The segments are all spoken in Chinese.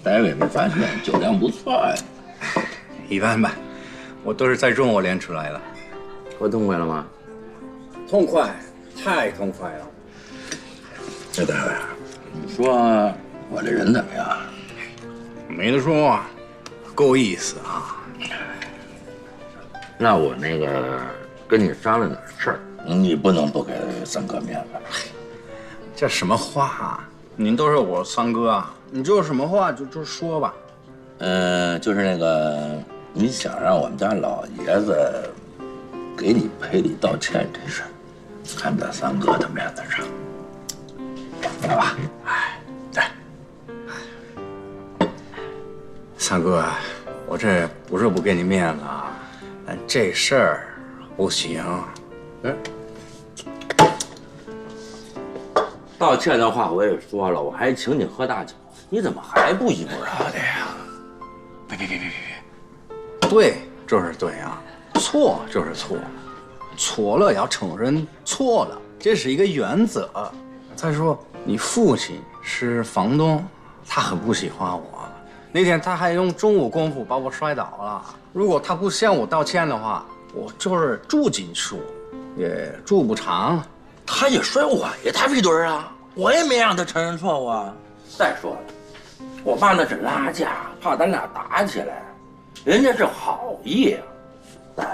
戴维没发现酒量不错呀？一般般，我都是在中午练出来的。喝痛快了吗？痛快，太痛快了。这戴维，你说我这人怎么样？没得说啊，够意思啊。那我那个跟你商量点事儿，你不能不给三哥面子。这什么话啊？您都是我三哥啊，你就有什么话就说吧。就是那个你想让我们家老爷子给你赔礼道歉这事儿，看在三哥的面子上，来吧。哎，对。三哥，我这不是不给你面子啊，但这事儿不行。道歉的话我也说了，我还请你喝大酒，你怎么还不依不饶的呀？别，对就是对啊，错就是错，错了要承认错了，这是一个原则。再说你父亲是房东，他很不喜欢我，那天他还用中午功夫把我摔倒了。如果他不向我道歉的话，我就是住进去也住不长。他也摔我也大屁墩啊，我也没让他承认错误啊。再说了，我爸那是拉架，怕咱俩打起来，人家是好意啊。大伟，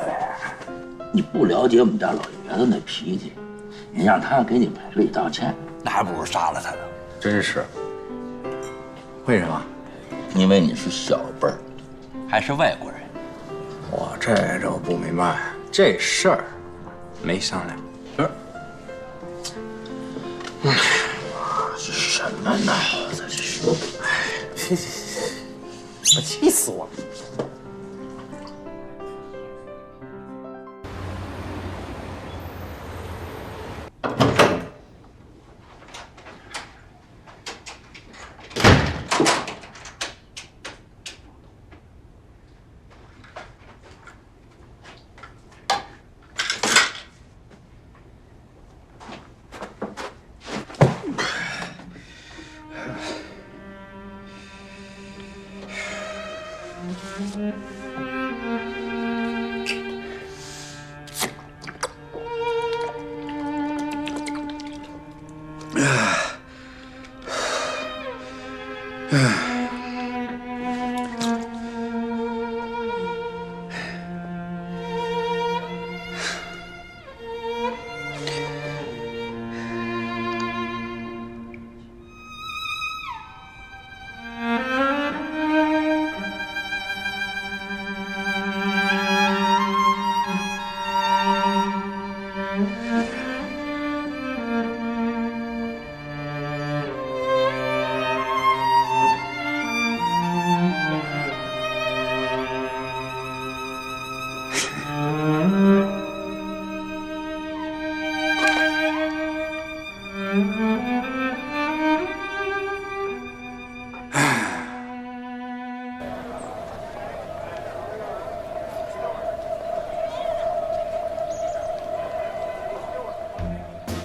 你不了解我们家老爷子那脾气，你让他给你赔礼道歉，那还不如杀了他呢。真是。为什么？因为你是小辈儿，还是外国人。我这就不明白，这事儿没商量。这什么脑子？这是！我气死我了！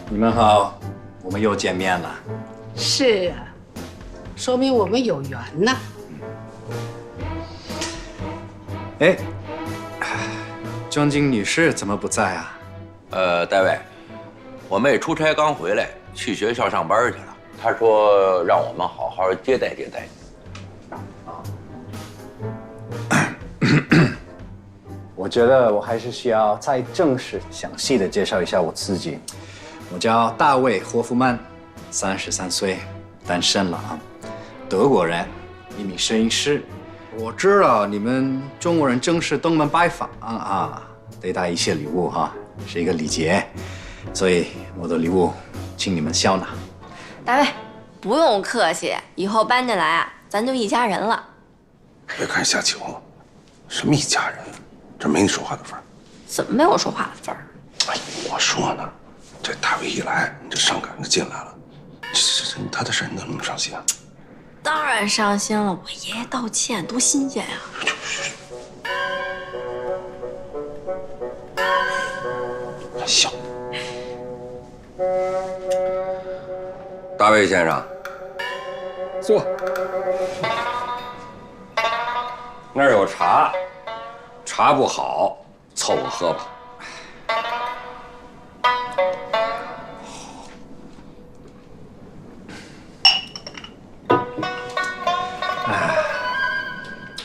你们好，我们又见面了。是啊，说明我们有缘呐。哎，庄静女士怎么不在啊？戴维，我妹出差刚回来，去学校上班去了。她说让我们好好接待接待你。我觉得我还是需要再正式、详细的介绍一下我自己。我叫大卫·霍夫曼，33岁，单身了啊，德国人，一名摄影师。我知道你们中国人正式登门拜访啊，得带一些礼物哈，是一个礼节，所以我的礼物请你们笑纳。大卫，不用客气，以后搬进来啊，咱就一家人了。别看夏秋，什么一家人，这没你说话的份儿。怎么没有说话的份儿？哎，我说呢，这大卫一来，你这伤感就进来了，这他的事你怎么那么伤心啊？当然伤心了，我爷爷道歉，多新鲜呀！还笑。大卫先生，坐。那儿有茶，茶不好，凑合喝吧。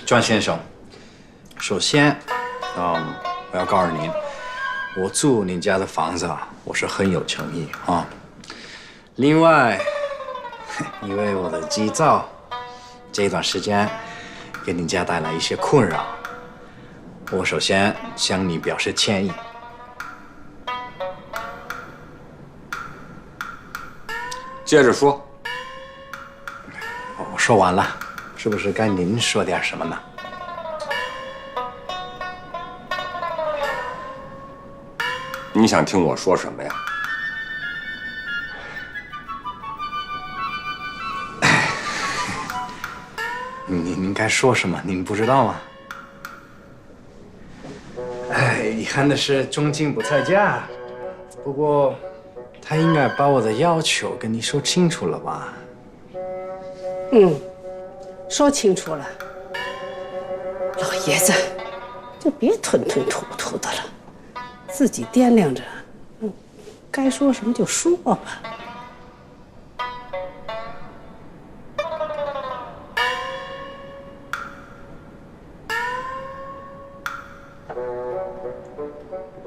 庄先生，首先，我要告诉您，我租您家的房子啊，我是很有诚意啊。另外，因为我的急躁，这段时间给您家带来一些困扰，我首先向你表示歉意。接着说。我说完了，是不是该您说点什么呢？你想听我说什么呀？您该说什么？您不知道吗？哎，遗憾的是钟静不在家，不过他应该把我的要求跟你说清楚了吧？说清楚了。老爷子，就别吞吞吐吐的了，自己掂量着，该说什么就说吧。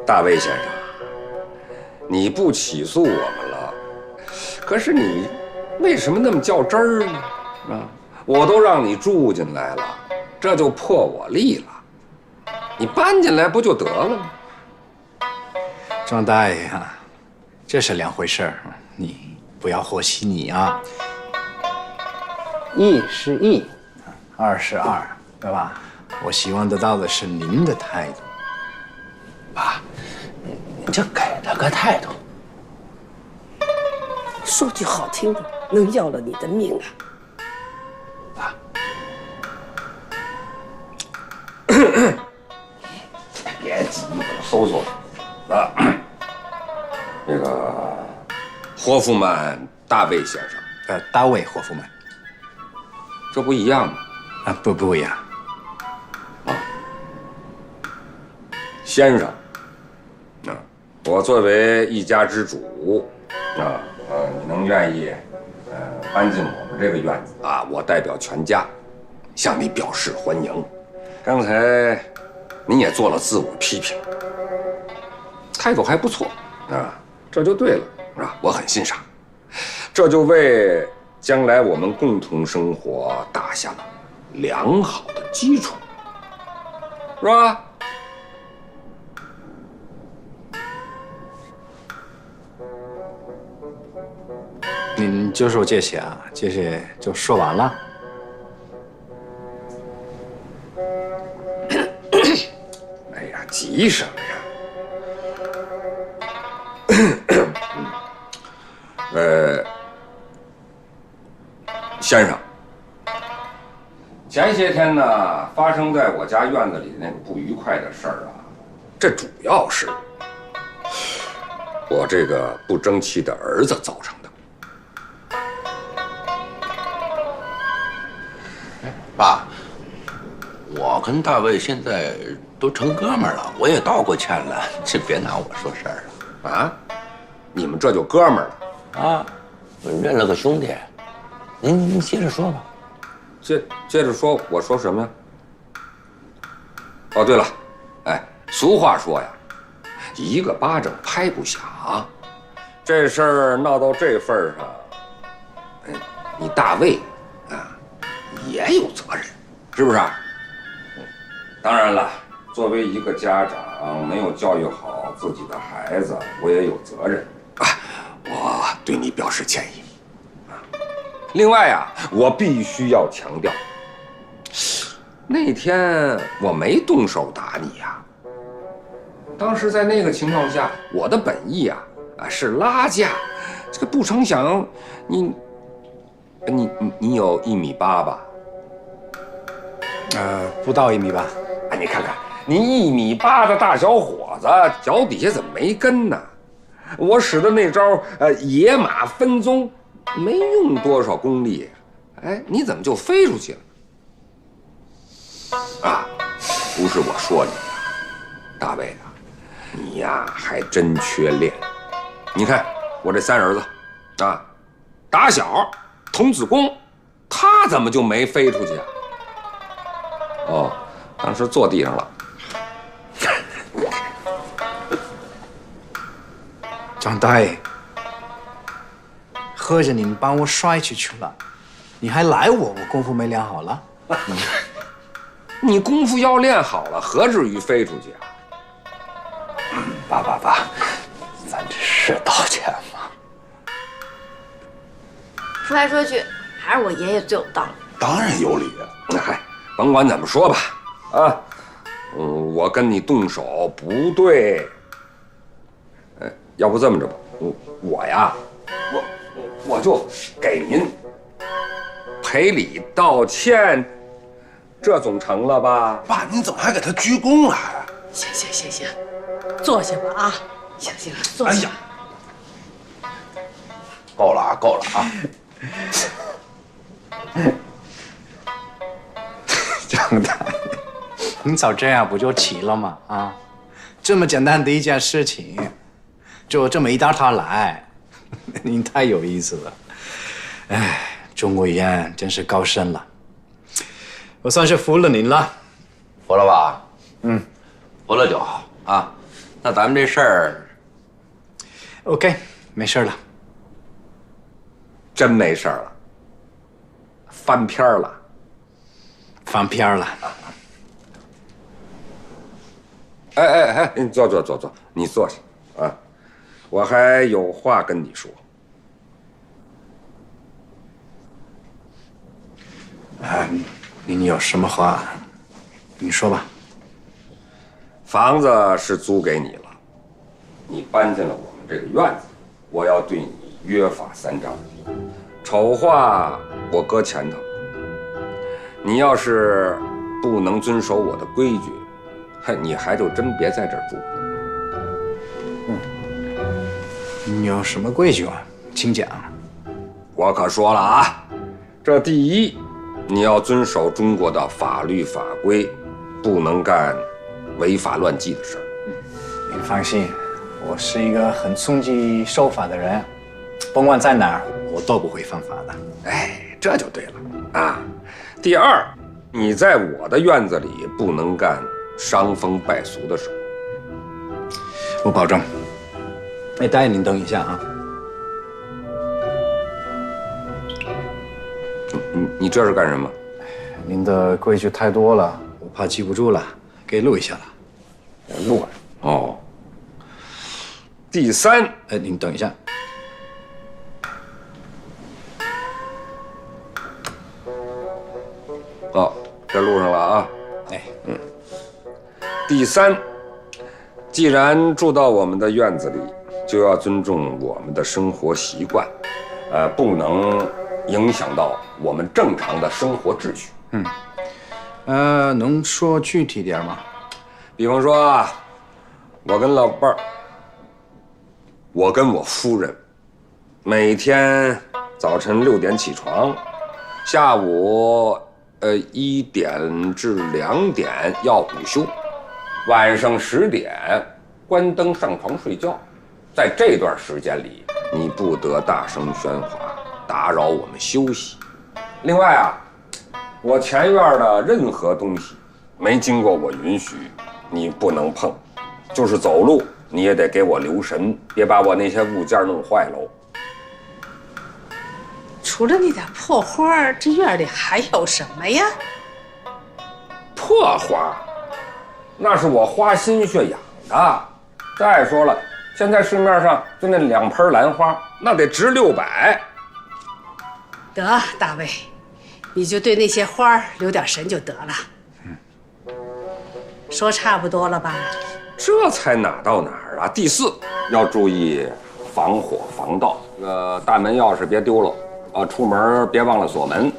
大卫先生，你不起诉我们了，可是你为什么那么较真儿呢？啊，我都让你住进来了，这就破我例了。你搬进来不就得了吗？庄大爷啊，这是两回事儿，你不要和稀泥啊。一是一，二是二，对吧？我希望得到的是您的态度。爸，你就给他个态度。说句好听的，能要了你的命啊！别急，搜搜啊。那个霍夫曼大卫先生，大卫霍夫曼，这不一样吗？啊，不一样。先生，我作为一家之主，你能愿意，搬进我们这个院子啊？我代表全家，向你表示欢迎。刚才您也做了自我批评，态度还不错啊，这就对了啊，我很欣赏，这就为将来我们共同生活打下了良好的基础，是吧？您就说这些啊，这些就说完了。哎呀，急什么呀？先生，前些天呢，发生在我家院子里那个不愉快的事儿啊，这主要是我这个不争气的儿子造成的。爸，我跟大卫现在都成哥们儿了，我也道过歉了，这别拿我说事儿了啊！你们这就哥们儿了啊！我认了个兄弟。您接着说吧。接着说，我说什么呀？哦，对了，哎，俗话说呀，一个巴掌拍不响。这事儿闹到这份儿上，哎，你大卫啊也有责任，是不是？当然了，作为一个家长，没有教育好自己的孩子，我也有责任啊，我对你表示歉意。另外啊，我必须要强调，那天我没动手打你呀。当时在那个情况下，我的本意啊是拉架，这个不成想你有1.8米吧？不到1.8米。哎，你看看你1.8米的大小伙子，脚底下怎么没根呢？我使的那招野马分鬃。没用多少功力，哎，你怎么就飞出去了？啊，不是我说你呀，大卫啊，你呀还真缺练。你看我这3儿子，啊，打小童子功，他怎么就没飞出去啊？哦，当时坐地上了。张大爷。合着你们把我甩出去了，你还赖我功夫没练好了？你功夫要练好了，何至于飞出去啊？爸，咱这是道歉吗？说来说去，还是我爷爷最有道理。当然有理。嗨，甭管怎么说吧，啊，我跟你动手不对。要不这么着吧，我呀，我就给您赔礼道歉，这总成了吧？爸，您怎么还给他鞠躬了？行，坐下吧啊！行，坐下。哎呀，够了啊！张大爷，你早这样不就齐了吗？啊，这么简单的一件事情，就这么一大套来。您太有意思了，哎，中国语言真是高深了，我算是服了您了。服了吧？服了就好啊。那咱们这事儿 ，OK， 没事了。真没事了，翻篇了，翻篇了。哎，你坐，你坐下啊。我还有话跟你说。您有什么话，你说吧。房子是租给你了，你搬进了我们这个院子，我要对你约法3章。丑话我搁前头，你要是不能遵守我的规矩，你还就真别在这儿住。你有什么规矩啊？请讲。我可说了啊，这第一，你要遵守中国的法律法规，不能干违法乱纪的事儿。您放心，我是一个很遵纪守法的人，甭管在哪儿，我都不会犯法的。哎，这就对了啊。第二，你在我的院子里不能干伤风败俗的事。我保证。哎，大爷，您等一下啊。你这是干什么？您的规矩太多了，我怕记不住了，给录一下了。录啊。哦。第三，您等一下。哦，这录上了啊。哎，第三，既然住到我们的院子里，就要尊重我们的生活习惯，不能影响到我们正常的生活秩序。能说具体点吗？比方说啊，我跟老伴儿我跟我夫人每天早晨6点起床，下午1点至2点要午休，晚上10点关灯上床睡觉。在这段时间里，你不得大声喧哗，打扰我们休息。另外啊，我前院的任何东西没经过我允许，你不能碰。就是走路，你也得给我留神，别把我那些物件弄坏喽。除了那点破花，这院里还有什么呀？破花，那是我花心血养的。再说了，现在市面上就那2盆兰花，那得值600。得，大卫，你就对那些花留点神就得了。说差不多了吧？这才哪到哪儿啊！第4，要注意防火防盗。大门钥匙别丢了，出门别忘了锁门。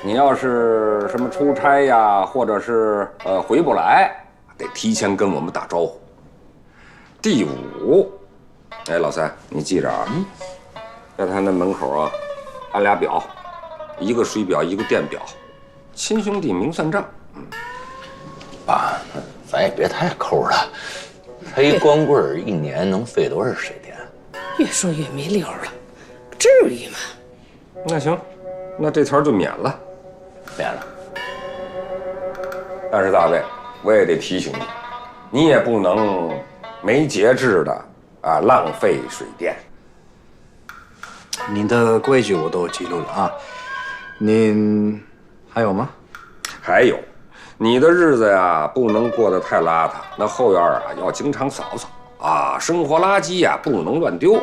你要是什么出差呀，或者是回不来，得提前跟我们打招呼。第5，哎，老三，你记着啊，在他那门口啊，安俩表，一个水表，一个电表，亲兄弟明算账。爸，咱也别太抠了。他一光棍1年能费多少水电？越说越没溜了，至于吗？那行，那这条就免了。免了。但是大卫，我也得提醒你，你也不能没节制的浪费水电。您的规矩我都记录了啊。您还有吗？还有，你的日子呀不能过得太邋遢，那后院要经常扫扫生活垃圾呀不能乱丢。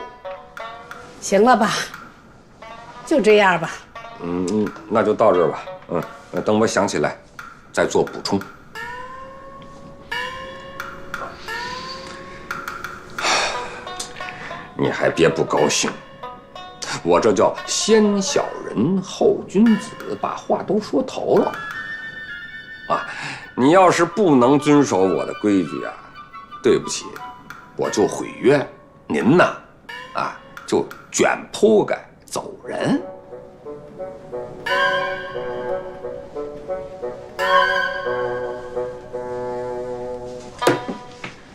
行了吧，就这样吧。那就到这儿吧。等我想起来再做补充。你还别不高兴，我这叫先小人后君子，把话都说头了。你要是不能遵守我的规矩啊，对不起，我就毁约，您呐，就卷铺盖走人。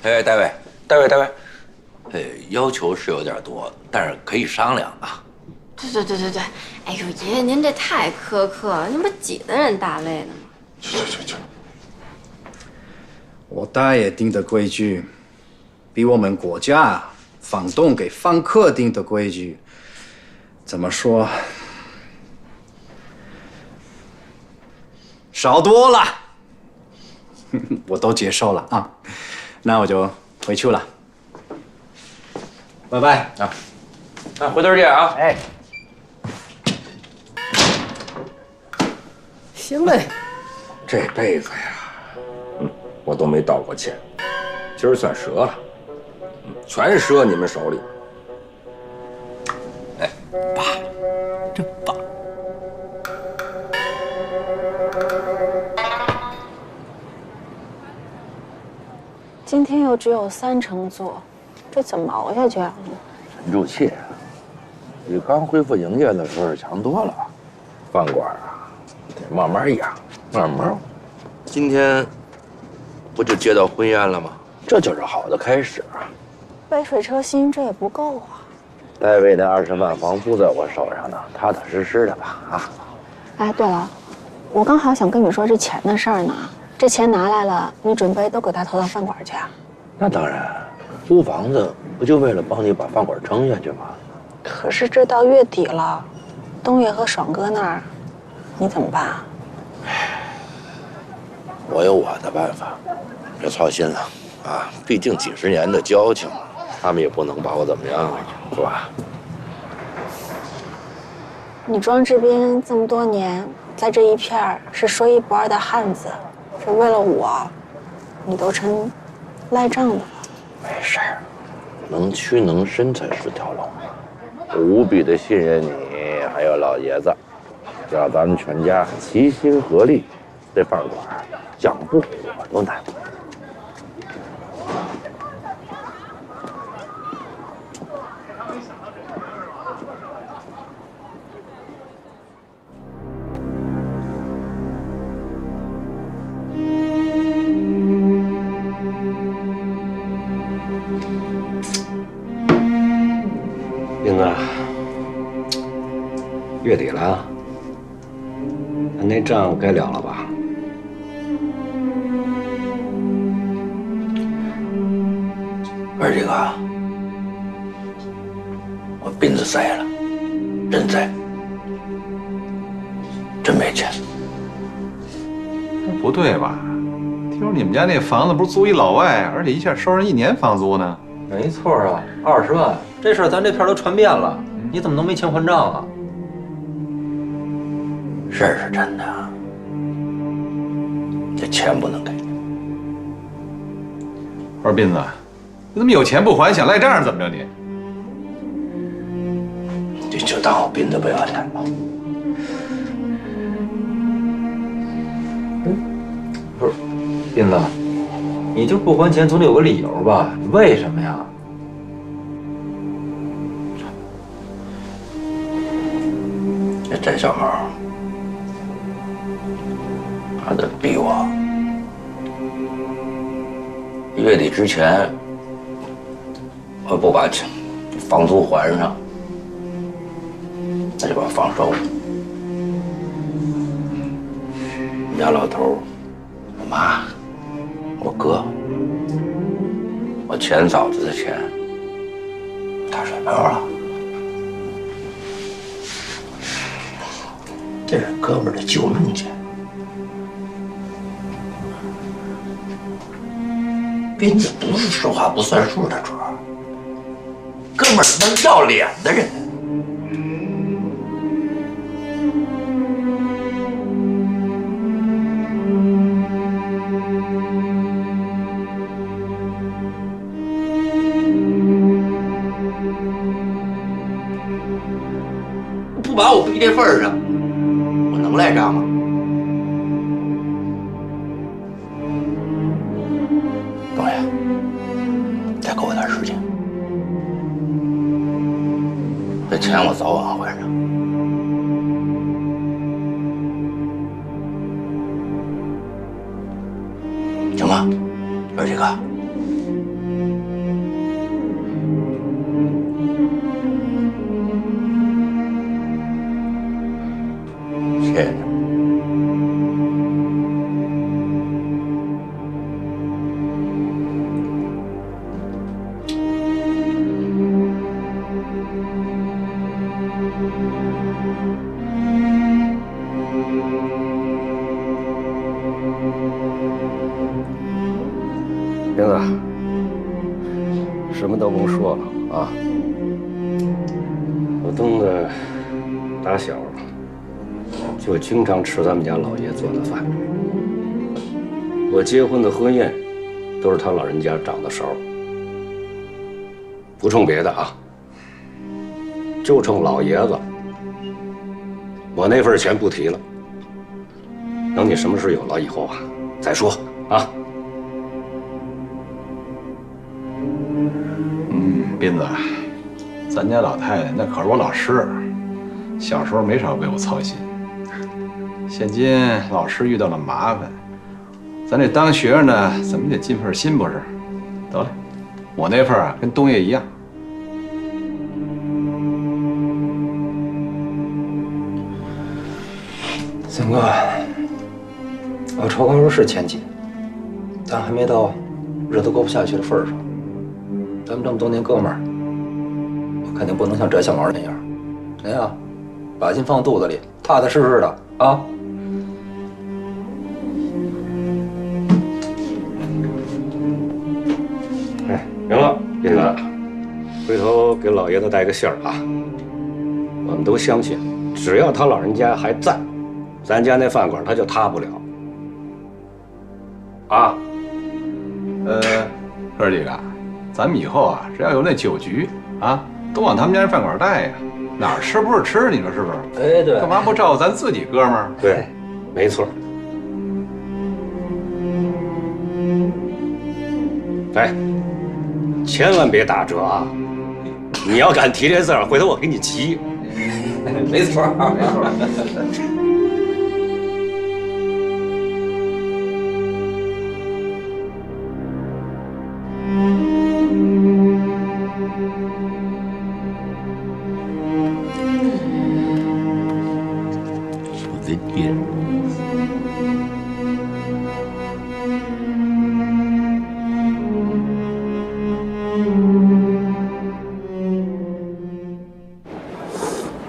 哎，大卫，要求是有点多，但是可以商量啊。对，哎呦，爷爷您这太苛刻了，您不挤得人大累呢吗？去。我大爷定的规矩，比我们国家房东给房客定的规矩，怎么说，少多了。我都接受了啊，那我就回去了，拜拜啊！那回头见啊！哎，行嘞。这辈子呀，我都没道过歉，今儿算折了，全折你们手里。哎，爸，真棒！今天又只有3成座，这怎么熬下去啊？沉住气，比刚恢复营业的时候强多了。饭馆得慢慢养，慢慢。今天不就接到婚宴了吗？这就是好的开始。杯水车薪，这也不够啊。戴维那20万房租在我手上呢，踏踏实实的吧啊！哎，对了，我刚好想跟你说这钱的事儿呢。这钱拿来了，你准备都给他投到饭馆去啊？那当然，租房子不就为了帮你把饭馆撑下去吗？可是这到月底了，东岳和爽哥那儿，你怎么办啊？我有我的办法，别操心了啊！毕竟几十年的交情，他们也不能把我怎么样，是吧？你庄这边这么多年，在这一片儿是说一不二的汉子，是为了我，你都成赖账的了。没事儿，能屈能伸才是条龙。我无比的信任你，还有老爷子，只要咱们全家齐心合力，这饭馆想不火都难。月底了，那账该了了吧？二姐哥，我病子栽了，真栽，真没钱。不对吧？听说你们家那房子不是租一老外，而且一下收人1年房租呢？没错啊，20万，这事儿咱这片都传遍了，你怎么能没钱还账啊？事儿是真的，这钱不能给。二斌子，你怎么有钱不还，想赖账怎么着你？你就当我斌子不要钱吧。不是，斌子，你就不还钱，总得有个理由吧？为什么呀？这翟小毛，他得逼我月底之前，我不把钱房租还上，他就把房收了。我们家老头，我妈，我哥，我前嫂子的钱，打水漂了。这是哥们儿的救命钱。斌子不是说话不算数的主儿，哥们儿是能要脸的人。不把我逼这份儿上，我能赖账吗？东爷，再给我点时间，这钱我早晚还上。行吗，二姐哥？谢谢你。斌子，什么都甭说了啊！我东子打小就经常吃咱们家老爷做的饭。我结婚的婚宴都是他老人家掌的勺，不冲别的啊，就冲老爷子。我那份钱不提了，等你什么事有了以后啊再说啊。斌子，咱家老太太那可是我老师，小时候没少为我操心。现今老师遇到了麻烦，咱这当学生的怎么得尽份心不是？得了，我那份啊跟东爷一样。三哥，我抽高数是前进，但还没到日子过不下去的份上。咱们这么多年哥们儿，我肯定不能像翟小毛那样。您呀，把心放肚子里，踏踏实实的啊。哎，行了，斌子，回头给老爷子带个信儿啊。我们都相信，只要他老人家还在，咱家那饭馆他就塌不了。啊，哥几个，咱们以后啊，只要有那酒局啊，都往他们家那饭馆带呀。哪儿吃不是吃，你说是不是？哎，对，干嘛不照顾咱自己哥们儿？对，没错。哎，千万别打折啊！你要敢提这字儿，回头我给你急。没错，没错。的敌人。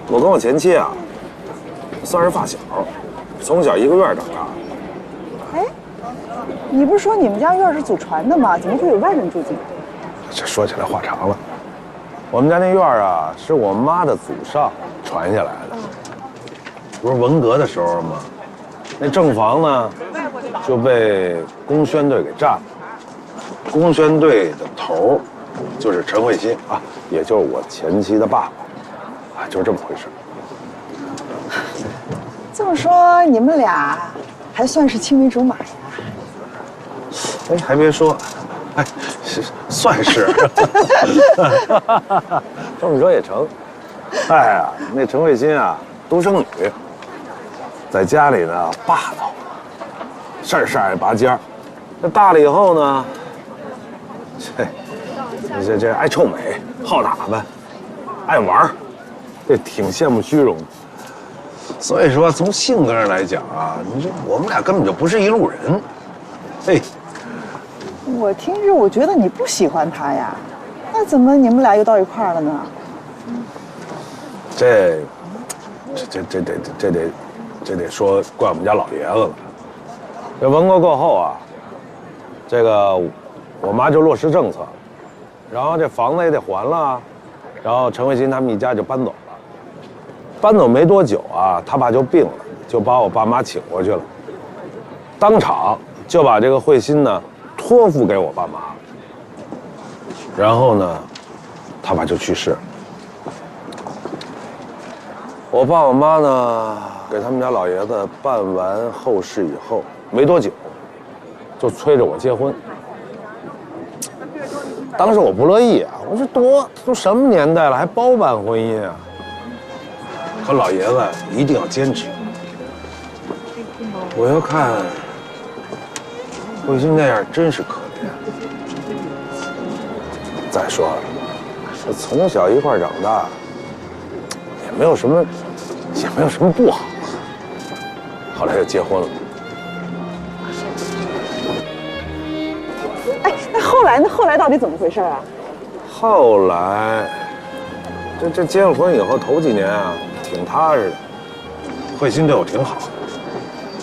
我跟我前妻啊，算是发小，从小一个院长大。哎，你不是说你们家院是祖传的吗？怎么会有外人住进？这说起来话长了。我们家那院啊，是我妈的祖上传下来的。不是文革的时候吗？那正房呢，就被工宣队给占了。工宣队的头就是陈慧欣啊，也就是我前妻的爸爸。啊，就是这么回事。这么说，你们俩还算是青梅竹马呀？哎，还别说，哎，算是。这么说也成。哎呀，那陈慧欣啊，独生女，在家里呢霸道，事儿爱拔尖儿。这大了以后呢，这爱臭美，好打扮，爱玩儿。这挺羡慕虚荣，所以说从性格上来讲啊，你说我们俩根本就不是一路人。嘿，我听着，我觉得你不喜欢他呀，那怎么你们俩又到一块儿了呢？这得说怪我们家老爷子了。这文革过后啊，这个我妈就落实政策，然后这房子也得还了，然后陈慧欣他们一家就搬走了。搬走没多久啊，他爸就病了，就把我爸妈请过去了，当场就把这个慧欣呢托付给我爸妈，然后呢，他爸就去世了。我爸我妈呢给他们家老爷子办完后事以后，没多久，就催着我结婚。当时我不乐意啊，我说都什么年代了，还包办婚姻啊？可老爷子一定要坚持。我要看慧欣那样真是可怜。再说了，这从小一块长大，也没有什么不好。后来就结婚了。哎，那后来到底怎么回事啊？后来，这结了婚以后头几年啊，挺踏实的。慧欣对我挺好，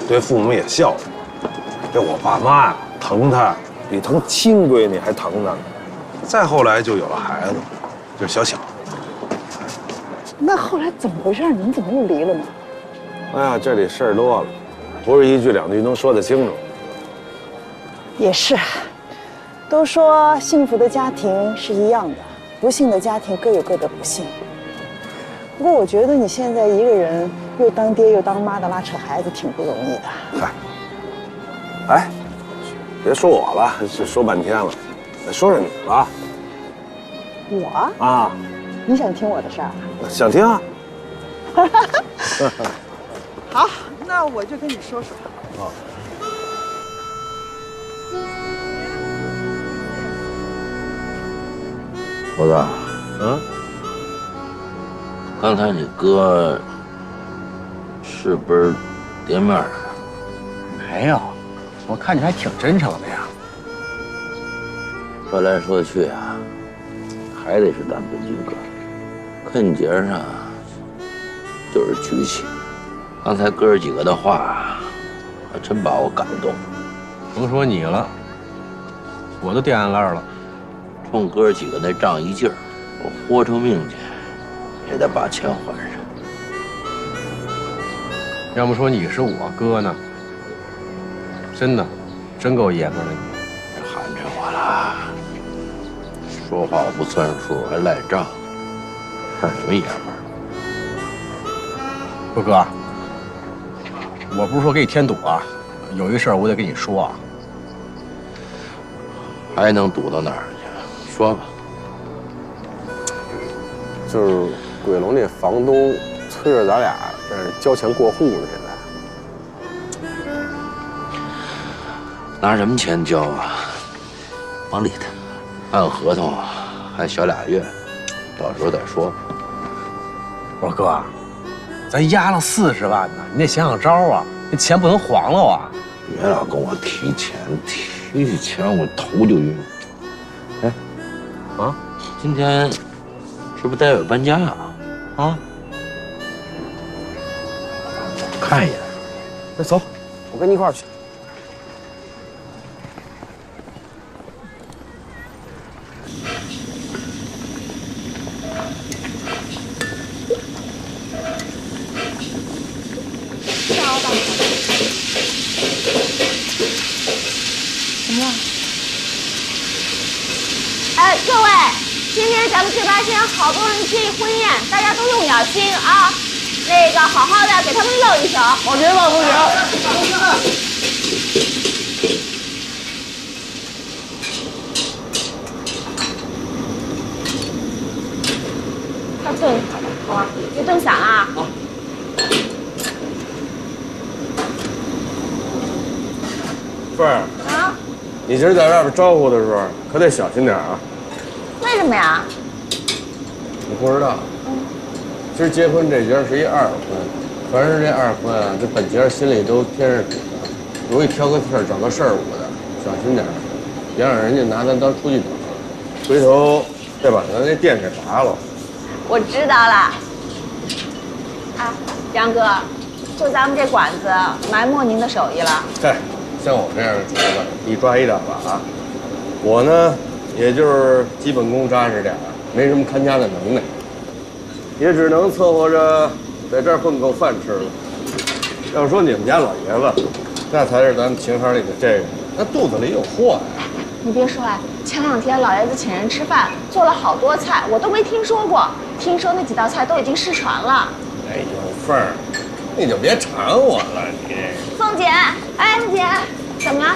对父母也孝顺。这我爸妈呀，疼她比疼亲闺女还疼她呢。再后来就有了孩子，就是小小。那后来怎么回事？你们怎么又离了呢？哎呀，这里事儿多了，不是一句两句能说得清楚。也是，都说幸福的家庭是一样的，不幸的家庭各有各的不幸。不过我觉得你现在一个人又当爹又当妈的拉扯孩子，挺不容易的。嗨，哎，别说我了，是说半天了，说说你吧。我啊，你想听我的事儿？想听啊。好，那我就跟你说说。啊。猴子，刚才你哥是不是跌面了？没有，我看你还挺真诚的呀。说来说去啊，还得是咱本军哥，根节上就是局气。刚才哥儿几个的话，还真把我感动。甭说你了，我都掉眼泪了。冲哥儿几个那仗义劲儿，我豁出命去也得把钱还上。要不说你是我哥呢，真的，真够爷们儿的你。寒碜我了，说话不算数还赖账，算什么爷们儿？不哥，我不是说给你添堵啊，有一事儿我得跟你说啊。还能堵到哪儿去？说吧。就是鬼龙这房东催着咱俩这交钱过户呢，现在拿什么钱交啊？甭理他，按合同还小俩月，到时候再说。我说哥，咱押了40万呢，你得想想招啊，这钱不能黄了啊！别老跟我提钱，提起钱我头就晕。哎，啊，今天是不是戴伟搬家啊？啊？看一眼。那走，我跟你一块儿去。怎么了？哎，各位，今天咱们这八仙好不容易接一婚宴，大家都用点心啊。那个，好好的给他们露一手。放心吧，不行。快炖，好吧？别炖散了啊。好。凤儿啊？你今儿在外边招呼的时候可得小心点啊。为什么呀？你不知道，今儿结婚这家是一二婚，凡是这二婚啊，这本家心里都添着堵的，容易挑个刺儿找个事儿捂的，小心点，别让人家拿咱当出气筒，回头再把咱那店给拔了。我知道了。啊，杨哥，就咱们这馆子埋没您的手艺了。嗨，像我这样的主子，一抓一大把。我呢，也就是基本功扎实点，没什么看家的能耐，也只能凑合着在这儿混口饭吃了。要说你们家老爷子，那才是咱们情行里的这个，那肚子里有货呀。你别说哎，前2天老爷子请人吃饭，做了好多菜，我都没听说过。听说那几道菜都已经失传了。哎呦，凤儿，你就别馋我了，你。凤姐，哎，凤姐，怎么了？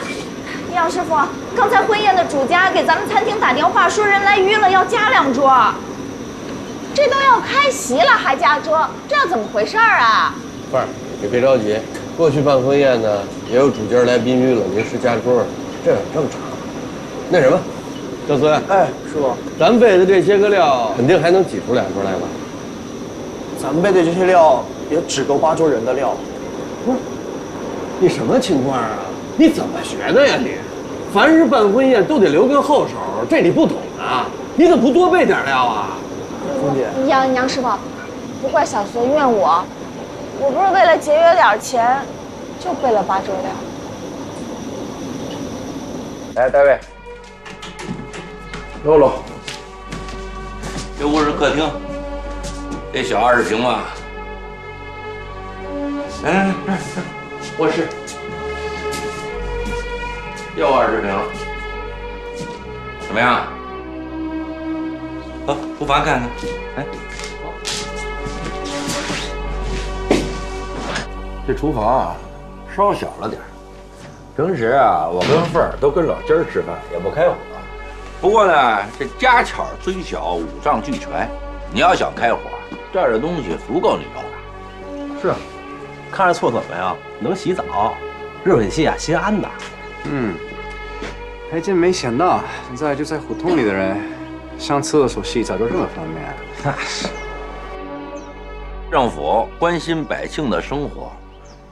杨师傅，刚才婚宴的主家给咱们餐厅打电话说人来约了，要加2桌。这都要开席了还加桌，这要怎么回事儿啊？凤儿，你别着急，过去办婚宴呢，也有主家来宾约了，临时加桌，这很正常。那什么，赵孙，哎，师傅，咱备的这些个料，肯定还能挤出2桌来吧？咱们备的这些料也只够8桌人的料。不是，你什么情况啊？你怎么学的呀你？凡是办婚宴都得留个后手，这你不懂啊？你怎么不多备点料啊？凤姐，杨师傅，不怪小孙怨我，我不是为了节约点钱，就备了8桌料。来，大卫，搂搂。这屋是客厅，得小20平吧？来，卧室又20平，怎么样？走，厨房看看。哎，这厨房啊，稍小了点儿。平时啊，我跟凤儿都跟老金儿吃饭，也不开火。不过呢，这家巧虽小，五脏俱全。你要想开火，这儿的东西足够你用的。是，看着厕所没有？能洗澡，热水器啊，心安的。还真没想到，现在就在胡同里的人，上厕所、洗澡都这么方便。那是。政府关心百姓的生活，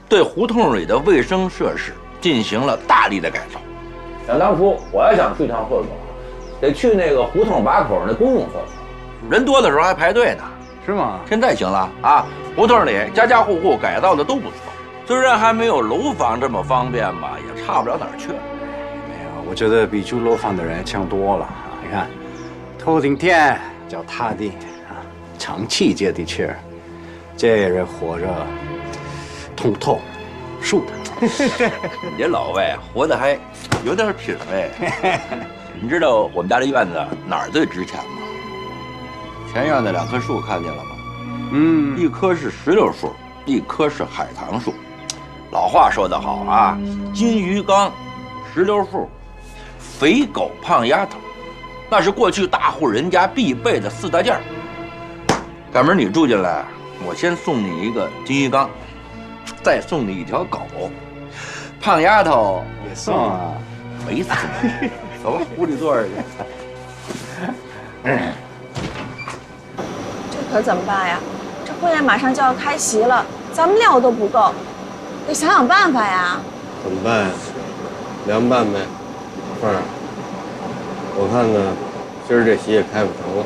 对胡同里的卫生设施进行了大力的改造。想当初，我要想去趟厕所，得去那个胡同把口那公共厕所，人多的时候还排队呢。是吗？现在行了啊，胡同里家家户户改造的都不错，虽然还没有楼房这么方便吧，也差不了哪儿去。没有，我觉得比住楼房的人强多了。你看，头顶天，脚踏地啊，长期接地气儿，这人活着通透、舒坦。你这老外活得还有点品味。你知道我们家这院子哪儿最值钱吗？前院的2棵树看见了吗？一棵是石榴树，一棵是海棠树。老话说得好啊，金鱼缸、石榴树、肥狗胖丫头，那是过去大户人家必备的4大件。赶明你住进来，我先送你一个金鱼缸，再送你一条狗。胖丫头也送啊？没送。走吧，屋里坐着去。这可怎么办呀？这婚宴马上就要开席了，咱们料都不够，得想想办法呀。怎么办呀？凉拌呗。凤儿，我看呢，今儿这席也开不成了。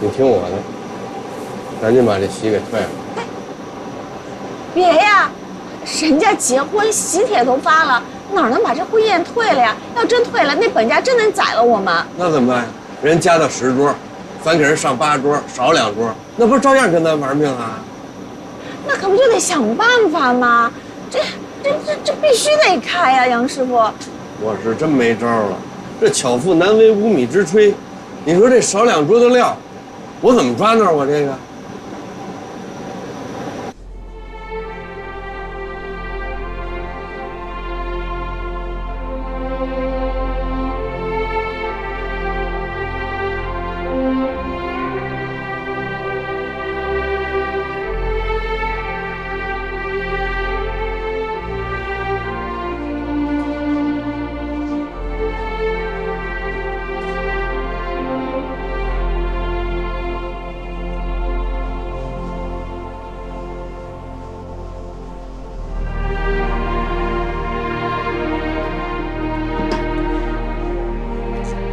你听我的，赶紧把这席给退了。别呀，人家结婚喜帖都发了，哪能把这婚宴退了呀？要真退了，那本家真能宰了我们。那怎么办呀？人加到10桌，咱给人上8桌，少2桌，那不是照样跟咱玩命啊？那可不就得想办法吗？这必须得开呀，杨师傅。我是真没招了，这巧妇难为无米之炊。你说这少2桌的料，我怎么抓那儿？我这个。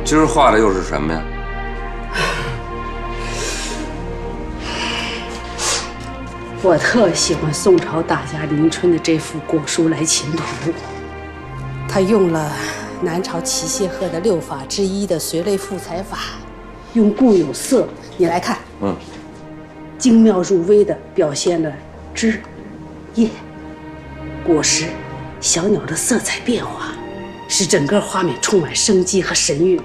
今儿画的又是什么呀？我特喜欢宋朝大家林春的这幅《果书来秦图》，他用了南朝齐谢赫的6法之一的随类赋彩法，用固有色，你来看，精妙入微的表现了枝、叶、果实、小鸟的色彩变化，使整个画面充满生机和神韵。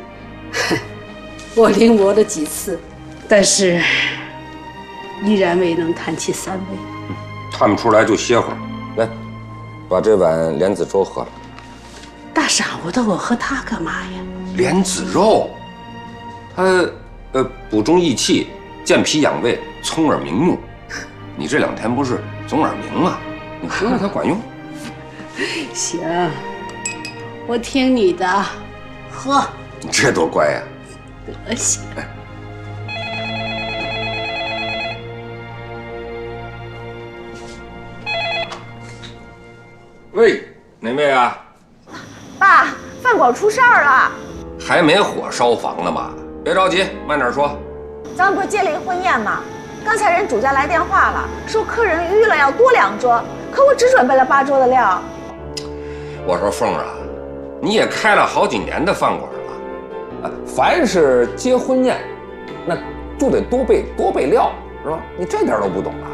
我临摹了几次，但是依然未能弹起3味。看不出来就歇会儿。来，把这碗莲子粥喝了。大晌午的，我喝它干嘛呀？莲子肉，它补中益气、健脾养胃、聪耳明目。你这2天不是总耳鸣吗？你喝了它管用。行，我听你的，喝。你这多乖呀！得行。喂，哪位啊？爸，饭馆出事儿了。还没火烧房呢吗？别着急，慢点说。咱们不是接了一个婚宴吗？刚才人主家来电话了，说客人预了要多2桌，可我只准备了8桌的料。我说凤儿啊，你也开了好几年的饭馆了，凡是接婚宴，那就得多备料，是吧？你这点都不懂啊？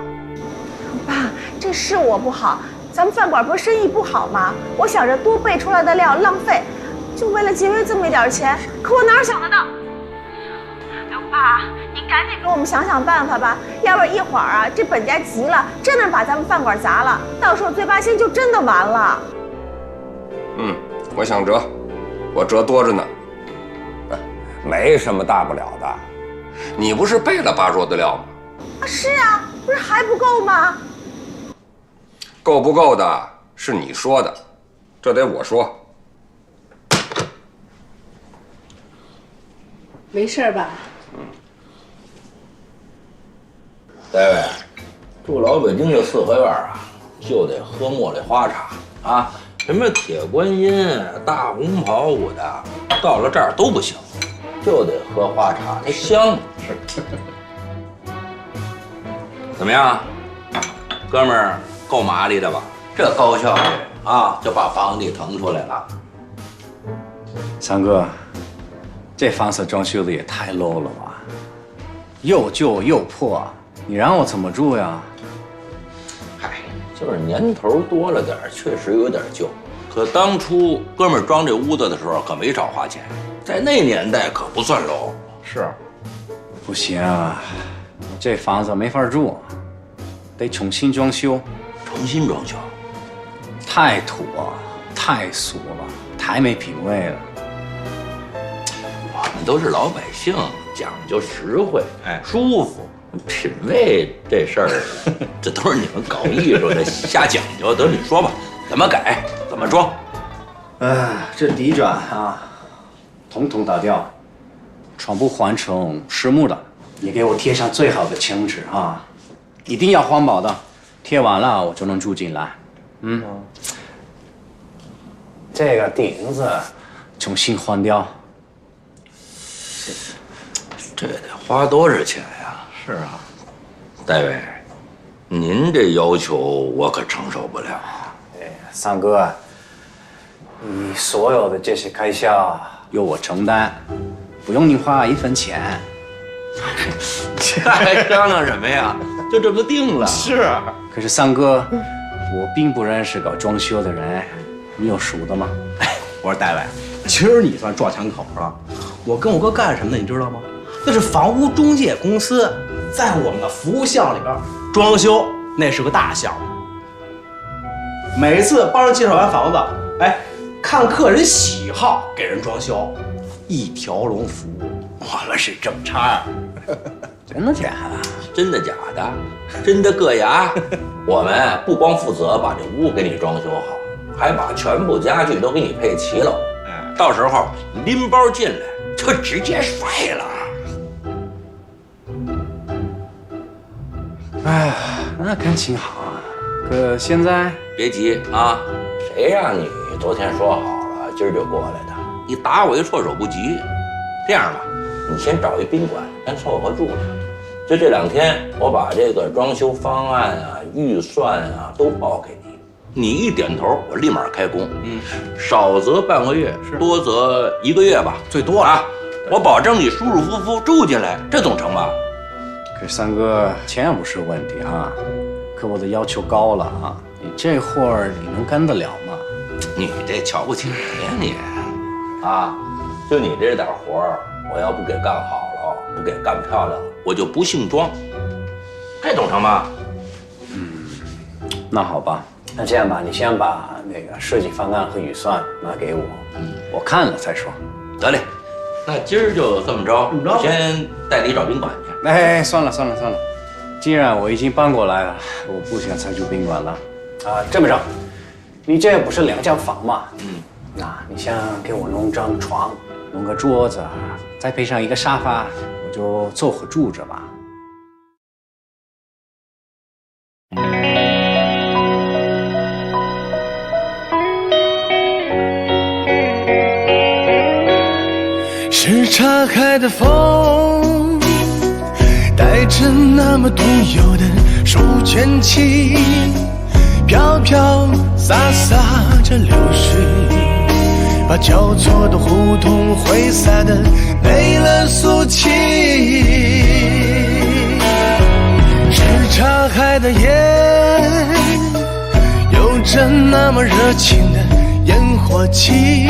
爸，这是我不好，咱们饭馆不是生意不好吗？我想着多备出来的料浪费，就为了节约这么一点钱，可我哪想得到？爸，您赶紧给我们想想办法吧，要不然一会儿啊，这本家急了，真能把咱们饭馆砸了，到时候嘴巴仙就真的完了。我想折，我折多着呢，没什么大不了的。你不是备了8桌的料吗？是啊，不是还不够吗？够不够的是你说的，这得我说。没事吧？大卫，住老北京的4合院啊，就得喝茉莉花茶啊，什么铁观音、大红袍子的，到了这儿都不行，就得喝花茶，它香。是。怎么样，哥们儿够麻利的吧？这高效率啊，就把房地腾出来了。三哥，这房子装修的也太 low 了吧，又旧又破，你让我怎么住呀？嗨，就是年头多了点，确实有点旧。可当初哥们儿装这屋子的时候可没少花钱，在那年代可不算 low。是，不行啊，这房子没法住，得重新装修。重新装修？太土啊，太俗了，太没品位了。我们都是老百姓，讲究实惠，舒服。品味这事儿，这都是你们搞艺术的瞎讲究。得你说吧，怎么改，怎么装？这底砖啊，统统打掉，窗户换成实木的，你给我贴上最好的墙纸啊。一定要环保的，贴完了我就能住进来。这个顶子重新换掉。这得花多少钱呀？是啊，戴维，您这要求我可承受不了。三哥，你所有的这些开销由我承担，不用你花1分钱。这还商量什么呀？就这么定了。是。可是三哥，我并不认识搞装修的人，你有熟的吗？我说戴维，其实你算撞墙口了。我跟我哥干什么的，你知道吗？那是房屋中介公司，在我们的服务项里边，装修那是个大项目。每次帮人介绍完房子，看客人喜好给人装修，一条龙服务，我们是正差。真的假的？真的假的？真的硌牙。我们不光负责把这屋给你装修好，还把全部家具都给你配齐了。到时候拎包进来就直接睡了。哎，那感情好啊。可现在别急啊，谁让你昨天说好了今儿就过来的？你打我一措手不及。这样吧，你先找一宾馆，先凑合住着。就这2天，我把这个装修方案啊、预算啊都报给你，你一点头，我立马开工。少则半个月，多则1个月吧，最多啊。我保证你舒舒服服住进来，这总成吧？可是三哥，钱不是问题啊，可我的要求高了啊！你这活儿你能干得了吗？你这瞧不起人呀你！啊，就你这点活儿，我要不给干好了，不给干漂亮了，我就不姓庄。这总成吧？那好吧，那这样吧，你先把那个设计方案和预算拿给我，我看了再说。得嘞，那今儿就这么着，我先带你找宾馆去。哎，算了，既然我已经搬过来了，我不想再住宾馆了。啊，这么着，你这不是2间房吗？那你先给我弄张床，弄个桌子，再配上一个沙发，我就凑合住着吧。是岔开的风，带着那么独有的书卷气，飘飘洒洒着流水，把交错的胡同挥洒的没了俗气。是岔开的夜，有着那么热情的烟火气，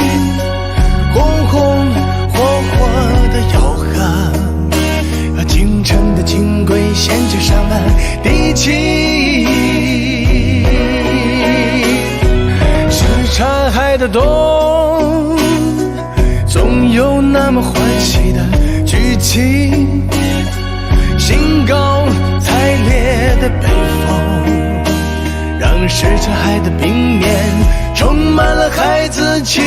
红红火火的吆喝，京城的轻轨衔接上了地气。是岔海的冬，总有那么欢喜的剧情，兴高采烈的北风，让什刹海的冰面充满了孩子气。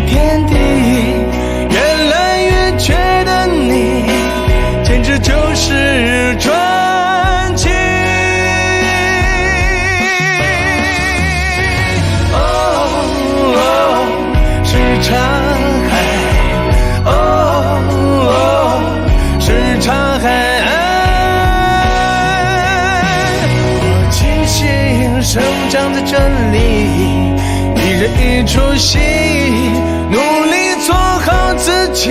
天地越来越觉得你简直就是传奇。是岔海，是岔海，我庆幸生长在这里，一人一出戏，努力做好自己，